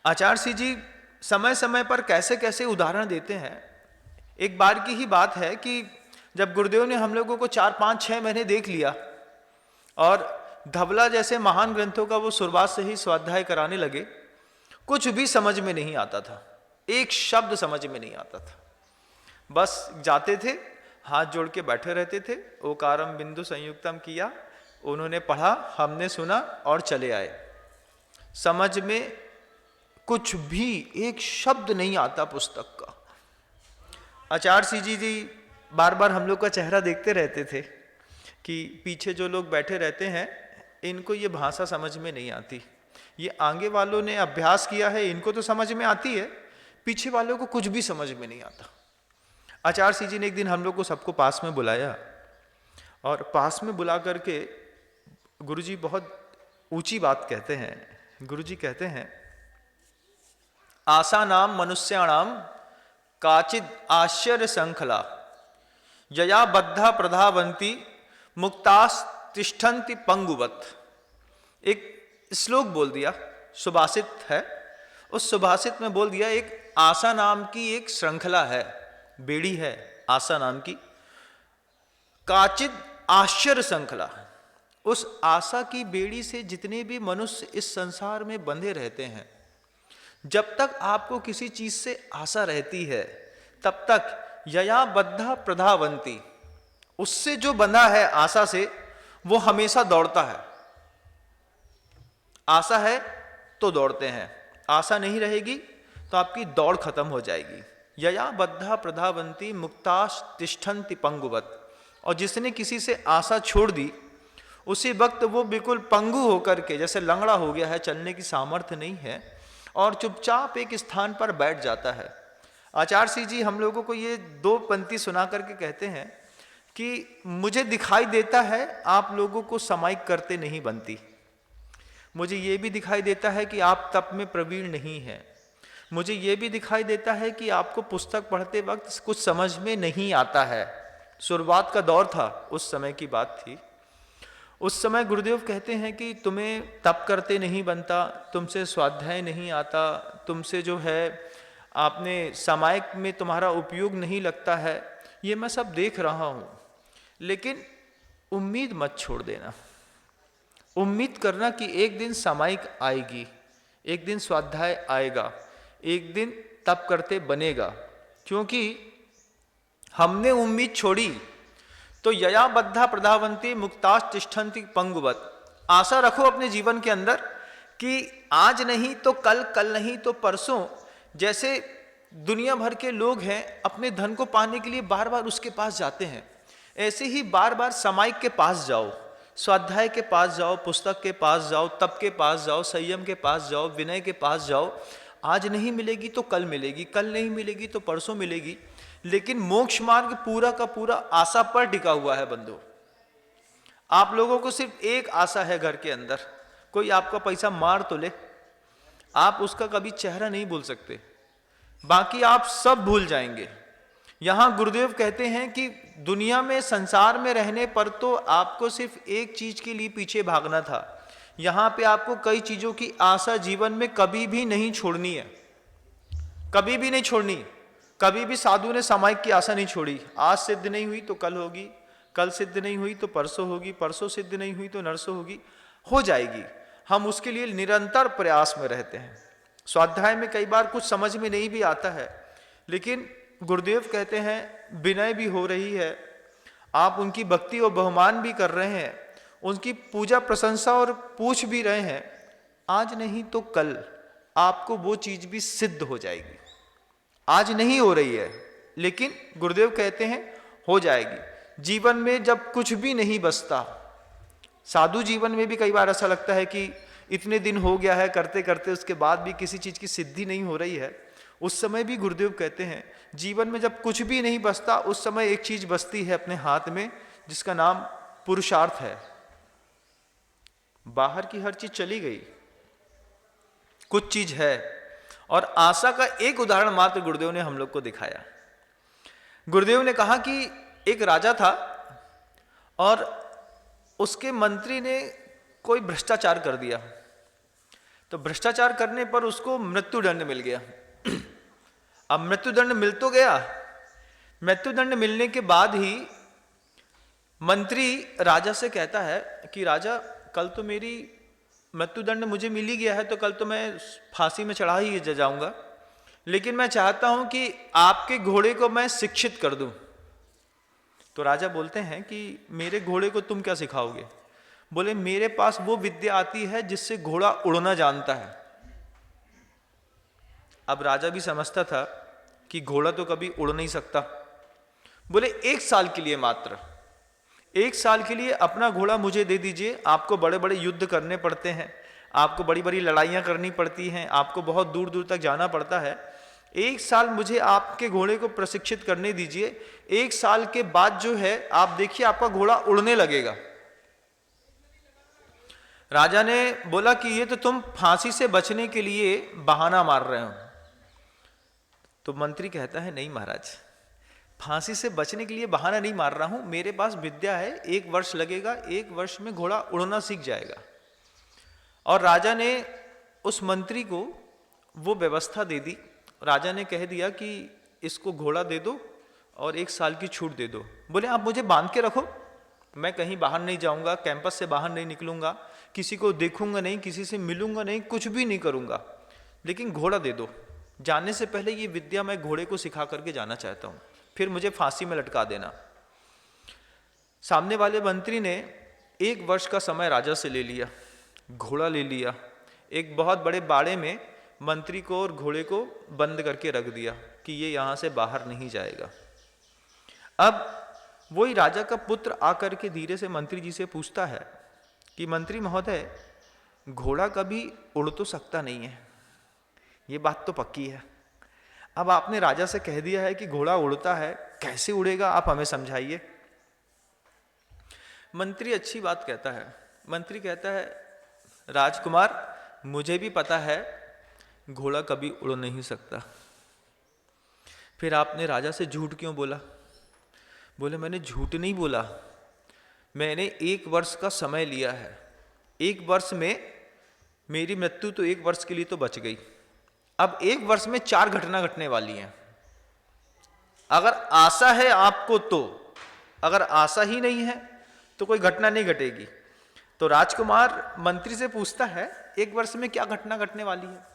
आचार्य सिंह जी समय समय पर कैसे कैसे उदाहरण देते हैं। एक बार की ही बात है कि जब गुरुदेव ने हम लोगों को 4-5-6 महीने देख लिया और धवला जैसे महान ग्रंथों का वो शुरुआत से ही स्वाध्याय कराने लगे, कुछ भी समझ में नहीं आता था, एक शब्द समझ में नहीं आता था। बस जाते थे, हाथ जोड़ के बैठे रहते थे, ओकारम बिंदु संयुक्तम किया, उन्होंने पढ़ा, हमने सुना और चले आए। समझ में कुछ भी एक शब्द नहीं आता पुस्तक का। आचार्य सिंह जी बार बार हम लोग का चेहरा देखते रहते थे कि पीछे जो लोग बैठे रहते हैं इनको ये भाषा समझ में नहीं आती, ये आगे वालों ने अभ्यास किया है, इनको तो समझ में आती है, पीछे वालों को कुछ भी समझ में नहीं आता। आचार्य सिंह जी ने एक दिन हम लोग को सबको पास में बुलाया और पास में बुला करके गुरुजी बहुत ऊंची बात कहते हैं। गुरुजी कहते हैं, आसा नाम मनुष्याणाम काचिद आश्चर्य संखला यया बद्धा प्रधावंती मुक्तास तिष्ठन्ति पंगुवत। एक श्लोक बोल दिया, सुभाषित है, उस सुभाषित में बोल दिया एक आशा नाम की एक श्रृंखला है, बेड़ी है आशा नाम की, काचिद आश्चर्य श्रृंखला। उस आशा की बेड़ी से जितने भी मनुष्य इस संसार में बंधे रहते हैं, जब तक आपको किसी चीज से आशा रहती है तब तक यया बद्धा प्रधावंती, उससे जो बंधा है आशा से वो हमेशा दौड़ता है। आशा है तो दौड़ते हैं, आशा नहीं रहेगी तो आपकी दौड़ खत्म हो जाएगी। यया बद्धा प्रधावंती मुक्ताश तिष्ठन्ति पंगुवत। और जिसने किसी से आशा छोड़ दी उसी वक्त वो बिल्कुल पंगु होकर के, जैसे लंगड़ा हो गया है, चलने की सामर्थ्य नहीं है और चुपचाप एक स्थान पर बैठ जाता है। आचार्य सिंह जी हम लोगों को ये 2 पंक्ति सुना करके कहते हैं कि मुझे दिखाई देता है आप लोगों को समाइक करते नहीं बनती, मुझे ये भी दिखाई देता है कि आप तप में प्रवीण नहीं हैं, मुझे ये भी दिखाई देता है कि आपको पुस्तक पढ़ते वक्त कुछ समझ में नहीं आता है। शुरुआत का दौर था, उस समय की बात थी। उस समय गुरुदेव कहते हैं कि तुम्हें तप करते नहीं बनता, तुमसे स्वाध्याय नहीं आता, तुमसे जो है आपने सामायिक में तुम्हारा उपयोग नहीं लगता है, ये मैं सब देख रहा हूँ, लेकिन उम्मीद मत छोड़ देना। उम्मीद करना कि एक दिन सामायिक आएगी, एक दिन स्वाध्याय आएगा, एक दिन तप करते बनेगा। क्योंकि हमने उम्मीद छोड़ी तो यया बद्धा प्रधावंती मुक्ताश तिष्ठन्ति पंगुवत। आशा रखो अपने जीवन के अंदर कि आज नहीं तो कल, कल नहीं तो परसों। जैसे दुनिया भर के लोग हैं अपने धन को पाने के लिए बार बार उसके पास जाते हैं, ऐसे ही बार बार सामायिक के पास जाओ, स्वाध्याय के पास जाओ, पुस्तक के पास जाओ, तप के पास जाओ, संयम के पास जाओ, विनय के पास जाओ। आज नहीं मिलेगी तो कल मिलेगी, कल नहीं मिलेगी तो परसों मिलेगी, लेकिन मोक्ष मार्ग पूरा का पूरा आशा पर टिका हुआ है बंधु। आप लोगों को सिर्फ एक आशा है घर के अंदर, कोई आपका पैसा मार तो ले, आप उसका कभी चेहरा नहीं भूल सकते, बाकी आप सब भूल जाएंगे। यहां गुरुदेव कहते हैं कि दुनिया में, संसार में रहने पर तो आपको सिर्फ एक चीज के लिए पीछे भागना था, यहां पे आपको कई चीजों की आशा जीवन में कभी भी नहीं छोड़नी है, कभी भी नहीं छोड़नी। कभी भी साधु ने सामायिक की आशा नहीं छोड़ी। आज सिद्ध नहीं हुई तो कल होगी, कल सिद्ध नहीं हुई तो परसों होगी, परसों सिद्ध नहीं हुई तो नरसों होगी, हो जाएगी। हम उसके लिए निरंतर प्रयास में रहते हैं। स्वाध्याय में कई बार कुछ समझ में नहीं भी आता है, लेकिन गुरुदेव कहते हैं विनय भी हो रही है, आप उनकी भक्ति और बहुमान भी कर रहे हैं, उनकी पूजा प्रशंसा और पूछ भी रहे हैं, आज नहीं तो कल आपको वो चीज भी सिद्ध हो जाएगी। आज नहीं हो रही है, लेकिन गुरुदेव कहते हैं हो जाएगी। जीवन में जब कुछ भी नहीं बचता, साधु जीवन में भी कई बार ऐसा लगता है कि इतने दिन हो गया है करते करते, उसके बाद भी किसी चीज की सिद्धि नहीं हो रही है, उस समय भी गुरुदेव कहते हैं जीवन में जब कुछ भी नहीं बचता उस समय एक चीज बचती है अपने हाथ में, जिसका नाम पुरुषार्थ है। बाहर की हर चीज चली गई, कुछ चीज है, और आशा का एक उदाहरण मात्र गुरुदेव ने हम लोग को दिखाया। गुरुदेव ने कहा कि एक राजा था और उसके मंत्री ने कोई भ्रष्टाचार कर दिया, तो भ्रष्टाचार करने पर उसको मृत्युदंड मिल गया। अब मृत्युदंड मिल तो गया, मृत्युदंड मिलने के बाद ही मंत्री राजा से कहता है कि राजा, कल तो मेरी मृत्युदंड मुझे मिल ही गया है, तो कल तो मैं फांसी में चढ़ा ही जाऊंगा, लेकिन मैं चाहता हूं कि आपके घोड़े को मैं शिक्षित कर दूं। तो राजा बोलते हैं कि मेरे घोड़े को तुम क्या सिखाओगे? बोले, मेरे पास वो विद्या आती है जिससे घोड़ा उड़ना जानता है। अब राजा भी समझता था कि घोड़ा तो कभी उड़ नहीं सकता। बोले, 1 साल के लिए, मात्र 1 साल के लिए अपना घोड़ा मुझे दे दीजिए। आपको बड़े बड़े युद्ध करने पड़ते हैं, आपको बड़ी बड़ी लड़ाइयाँ करनी पड़ती हैं, आपको बहुत दूर दूर तक जाना पड़ता है। 1 साल मुझे आपके घोड़े को प्रशिक्षित करने दीजिए। 1 साल के बाद जो है, आप देखिए आपका घोड़ा उड़ने लगेगा। राजा ने बोला कि ये तो तुम फांसी से बचने के लिए बहाना मार रहे हो। तो मंत्री कहता है, नहीं महाराज, फांसी से बचने के लिए बहाना नहीं मार रहा हूं, मेरे पास विद्या है, 1 वर्ष लगेगा, 1 वर्ष में घोड़ा उड़ना सीख जाएगा। और राजा ने उस मंत्री को वो व्यवस्था दे दी। राजा ने कह दिया कि इसको घोड़ा दे दो और 1 साल की छूट दे दो। बोले, आप मुझे बांध के रखो, मैं कहीं बाहर नहीं जाऊंगा, कैंपस से बाहर नहीं निकलूंगा, किसी को देखूंगा नहीं, किसी से मिलूंगा नहीं, कुछ भी नहीं करूंगा, लेकिन घोड़ा दे दो। जाने से पहले ये विद्या मैं घोड़े को सिखा करके जाना चाहता हूं, फिर मुझे फांसी में लटका देना। सामने वाले मंत्री ने 1 वर्ष का समय राजा से ले लिया, घोड़ा ले लिया, एक बहुत बड़े बाड़े में मंत्री को और घोड़े को बंद करके रख दिया कि ये यहाँ से बाहर नहीं जाएगा। अब वही राजा का पुत्र आकर के धीरे से मंत्री जी से पूछता है कि मंत्री महोदय, घोड़ा कभी उड़ तो सकता नहीं है, ये बात तो पक्की है। अब आपने राजा से कह दिया है कि घोड़ा उड़ता है, कैसे उड़ेगा, आप हमें समझाइए। मंत्री अच्छी बात कहता है। मंत्री कहता है, राजकुमार, मुझे भी पता है घोड़ा कभी उड़ नहीं सकता। फिर आपने राजा से झूठ क्यों बोला? बोले, मैंने झूठ नहीं बोला, मैंने 1 वर्ष का समय लिया है। 1 वर्ष में मेरी मृत्यु तो 1 वर्ष के लिए तो बच गई। अब 1 वर्ष में 4 घटना घटने वाली हैं। अगर आशा है आपको तो, अगर आशा ही नहीं है तो कोई घटना नहीं घटेगी। तो राजकुमार मंत्री से पूछता है, 1 वर्ष में क्या घटना घटने वाली है?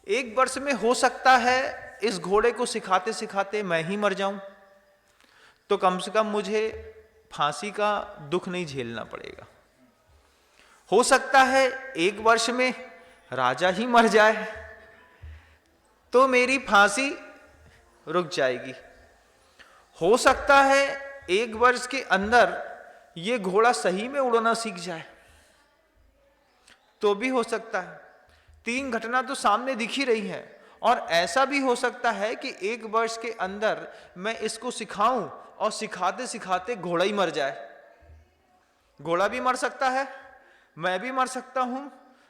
1 वर्ष में हो सकता है इस घोड़े को सिखाते सिखाते मैं ही मर जाऊं, तो कम से कम मुझे फांसी का दुख नहीं झेलना पड़ेगा। हो सकता है 1 वर्ष में राजा ही मर जाए तो मेरी फांसी रुक जाएगी। हो सकता है 1 वर्ष के अंदर ये घोड़ा सही में उड़ना सीख जाए, तो भी हो सकता है। 3 घटना तो सामने दिख ही रही है। और ऐसा भी हो सकता है कि 1 वर्ष के अंदर मैं इसको सिखाऊं और सिखाते सिखाते घोड़ा ही मर जाए। घोड़ा भी मर सकता है, मैं भी मर सकता हूं,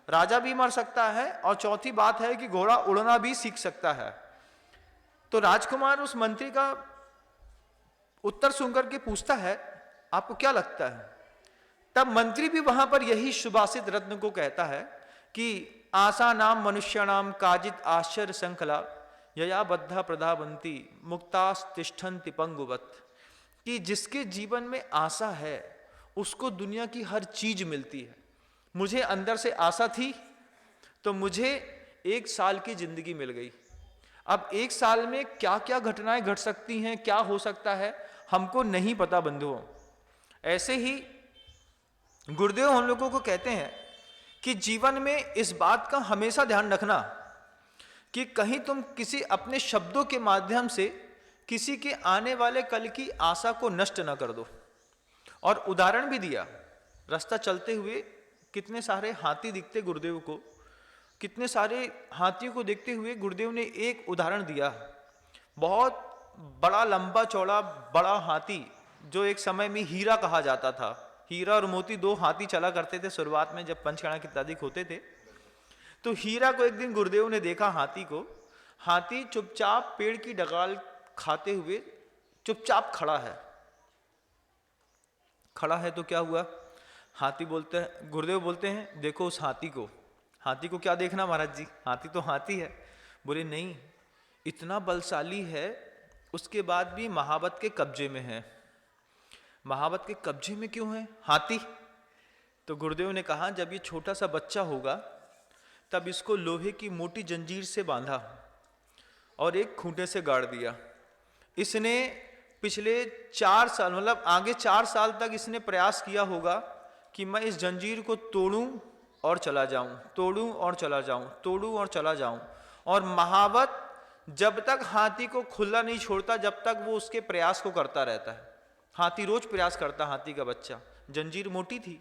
राजा भी मर सकता है, और चौथी बात है कि घोड़ा उड़ना भी सीख सकता है। तो राजकुमार उस मंत्री का उत्तर सुनकर के पूछता है, आपको क्या लगता है? तब मंत्री भी वहां पर यही सुभाषित रत्न को कहता है कि आशा नाम मनुष्याणाम काजित आश्चर्य संखला यया बद्धा प्रधावंती मुक्तास्तिष्ठन्ति पंगुवत, कि जिसके जीवन में आशा है उसको दुनिया की हर चीज मिलती है। मुझे अंदर से आशा थी तो मुझे 1 साल की जिंदगी मिल गई। अब 1 साल में क्या क्या घटनाएं घट सकती हैं, क्या हो सकता है, हमको नहीं पता बंधुओं। ऐसे ही गुरुदेव हम लोगों को कहते हैं कि जीवन में इस बात का हमेशा ध्यान रखना कि कहीं तुम किसी अपने शब्दों के माध्यम से किसी के आने वाले कल की आशा को नष्ट न कर दो। और उदाहरण भी दिया, रास्ता चलते हुए कितने सारे हाथी दिखते गुरुदेव को, कितने सारे हाथियों को देखते हुए गुरुदेव ने एक उदाहरण दिया। बहुत बड़ा लंबा चौड़ा बड़ा हाथी, जो एक समय में हीरा कहा जाता था। हीरा और मोती 2 हाथी चला करते थे शुरुआत में, जब पंचकर्णा इत्यादि होते थे। तो हीरा को एक दिन गुरुदेव ने देखा, हाथी को। हाथी चुपचाप पेड़ की डगाल खाते हुए चुपचाप खड़ा है। खड़ा है तो क्या हुआ? हाथी बोलते हैं, गुरुदेव बोलते हैं, देखो उस हाथी को। हाथी को क्या देखना महाराज जी, हाथी तो हाथी है। बोले नहीं, इतना बलशाली है, उसके बाद भी महावत के कब्जे में है। महावत के कब्जे में क्यों है हाथी? तो गुरुदेव ने कहा जब ये छोटा सा बच्चा होगा तब इसको लोहे की मोटी जंजीर से बांधा और एक खूंटे से गाड़ दिया। इसने पिछले 4 साल, मतलब आगे 4 साल तक इसने प्रयास किया होगा कि मैं इस जंजीर को तोड़ूं और चला जाऊं, तोड़ूं और चला जाऊं, तोड़ूं और चला जाऊं। और महावत जब तक हाथी को खुला नहीं छोड़ता, जब तक वो उसके प्रयास को करता रहता है। हाथी रोज प्रयास करता, हाथी का बच्चा, जंजीर मोटी थी,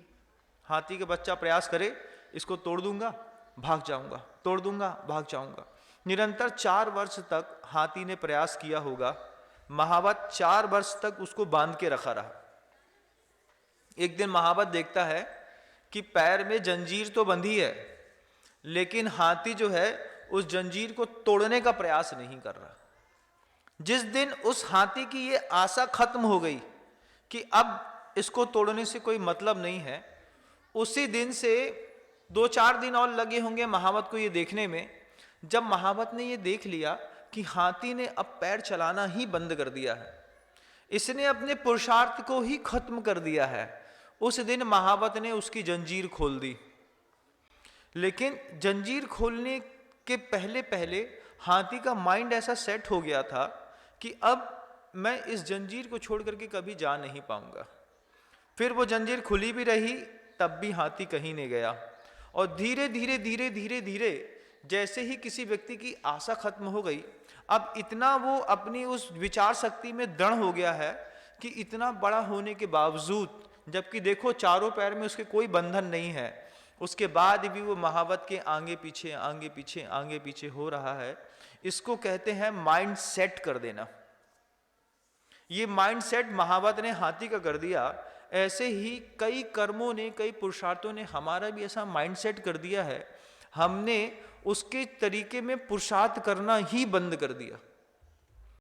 हाथी का बच्चा प्रयास करे इसको तोड़ दूंगा भाग जाऊंगा, तोड़ दूंगा भाग जाऊंगा। निरंतर 4 वर्ष तक हाथी ने प्रयास किया होगा। महावत 4 वर्ष तक उसको बांध के रखा रहा। एक दिन महावत देखता है कि पैर में जंजीर तो बंधी है, लेकिन हाथी जो है उस जंजीर को तोड़ने का प्रयास नहीं कर रहा। जिस दिन उस हाथी की ये आशा खत्म हो गई कि अब इसको तोड़ने से कोई मतलब नहीं है, उसी दिन से 2-4 दिन और लगे होंगे महावत को ये देखने में। जब महावत ने ये देख लिया कि हाथी ने अब पैर चलाना ही बंद कर दिया है, इसने अपने पुरुषार्थ को ही खत्म कर दिया है, उस दिन महावत ने उसकी जंजीर खोल दी। लेकिन जंजीर खोलने के पहले पहले हाथी का माइंड ऐसा सेट हो गया था कि अब मैं इस जंजीर को छोड़ करके कभी जा नहीं पाऊंगा। फिर वो जंजीर खुली भी रही, तब भी हाथी कहीं नहीं गया। और धीरे धीरे धीरे धीरे धीरे जैसे ही किसी व्यक्ति की आशा खत्म हो गई, अब इतना वो अपनी उस विचार शक्ति में दृढ़ हो गया है कि इतना बड़ा होने के बावजूद, जबकि देखो चारों पैर में उसके कोई बंधन नहीं है, उसके बाद भी वो महावत के आगे पीछे आगे पीछे आगे पीछे हो रहा है। इसको कहते हैं माइंड सेट कर देना। ये माइंड सेट महावत ने हाथी का कर दिया। ऐसे ही कई कर्मों ने, कई पुरुषार्थों ने हमारा भी ऐसा माइंड सेट कर दिया है। हमने उसके तरीके में पुरुषार्थ करना ही बंद कर दिया।